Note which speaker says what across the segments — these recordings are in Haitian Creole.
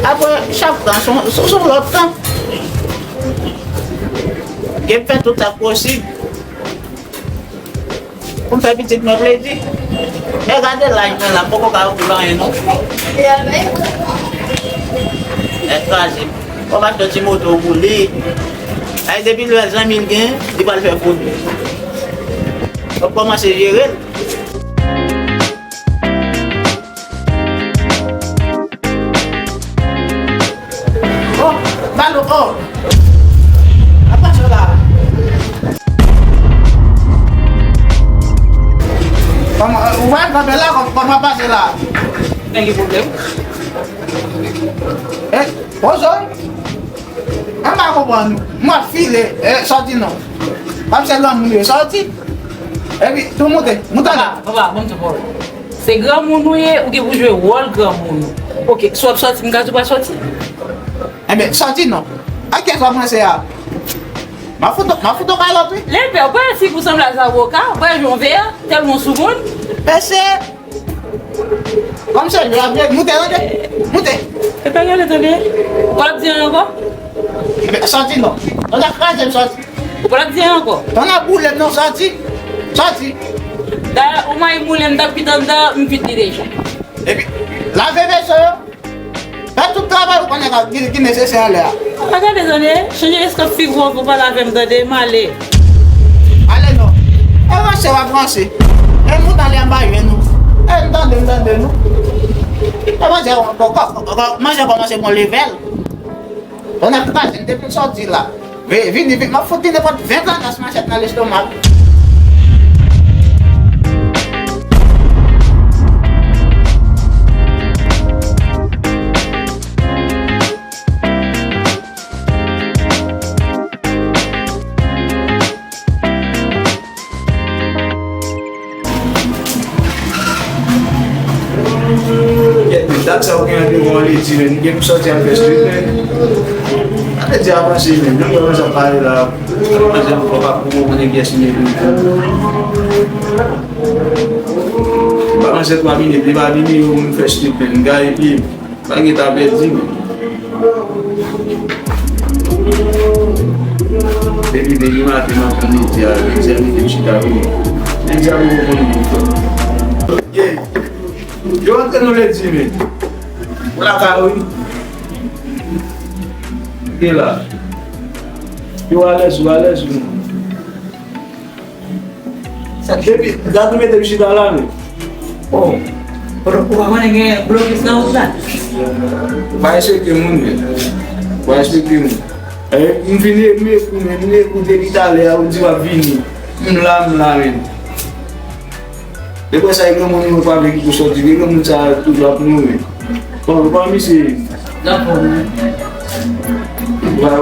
Speaker 1: Après, chaque temps, sur l'autre temps, je fais tout ça possible. Pour faire petit me plaisir. Regardez là, il là, pourquoi on a rien, non? Écrasé. On va faire un moto rouler. Depuis le 20 000 gains, il va le faire foutre. On commence à gérer. Oh, apa saudara? Uwan kabela kok apa sih lah? Yang problem? Bosan? Ama aku bukan mau file sorti no. Kamu selalu mulai sorti. Tu mute, mutala.
Speaker 2: Papa, bon te parle. C'est grand monde ou que vous jouez rôle grand monde. OK, soit sorti, m'ka pas sorti.
Speaker 1: Mais sorti non. A quem só você é? Mas foto calor, hein?
Speaker 2: Lembra, vai assim que semble à avocat, vai João ver, tellement souvent.
Speaker 1: Pense. Comme ça, je vais monter.
Speaker 2: C'est pas grave, attendez. On va dire encore.
Speaker 1: Sorti non. On a crasé sorti.
Speaker 2: On va dire encore.
Speaker 1: On a boule non sorti. Sorti.
Speaker 2: Da, o mai mulem da pitanda m'fitireja.
Speaker 1: Et puis, la bébé ça. Fais tout le travail qui est nécessaire là.
Speaker 2: Regardez, désolé, changer est-ce que figure pour pas la faire de m'aller.
Speaker 1: Allez non. Elle va se avancer. Elle nous dans les emballer nous. Elle dans nous. Elle va dire moi j'ai commencé mon level. On a pas depuis sorti là. Venez, ma faute n'est pas 20 ans dans ce machin dans l'estomac.
Speaker 3: That's how can do one is even give such a investment. Ada jawaban sih, memang kalau sampai lah macam bapak aku mau biasa ni. Bapak saya tua ini pribadi ni festival gay ni bagi tablet sih. Jadi mati ni dia ni cerita ni. Dia jago pun itu. Okay. Yo antes no le dime. Una caui. Gila. Yo ales. Sabe, dá tu mete bicho da lá, né?
Speaker 2: Oh. Pero mana que blog na usar?
Speaker 3: Vai ser que mundo. Vai ser que mundo. Vini me com de Itália, o dia vini. Lá, né? Depois sai como no público que só diga como tá tudo lá no meio. Bom, para mim se
Speaker 2: Não,
Speaker 3: vai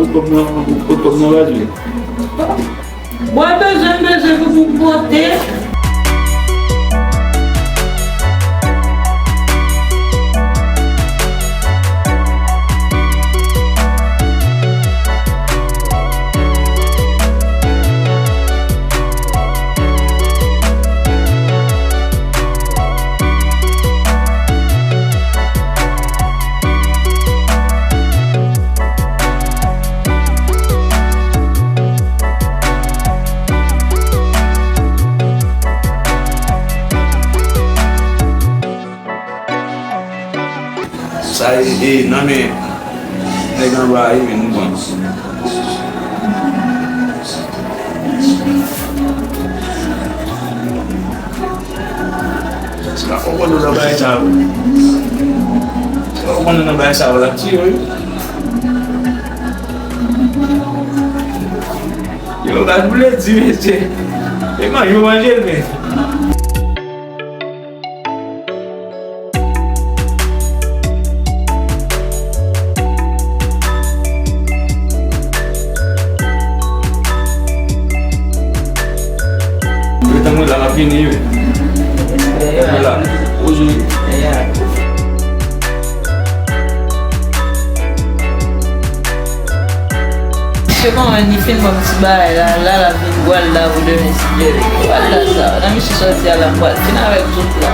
Speaker 3: como vai ver.
Speaker 2: bota já que vou botar.
Speaker 3: Sai name Nèg an ba arrivé nous bon. Ska ko do da ba sa. Ko na ba sa wala ti yo. Yo ga bule di mete. E ma yo manger me. Estamos lá na Fini, estamos lá. Hoje
Speaker 2: Comment on y fait comme si là la vie voile là vous devez se voilà ça on a mis sorti à la boîte c'est avec tout là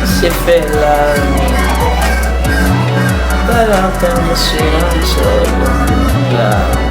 Speaker 2: c'est fait là pas la peine de se lancer là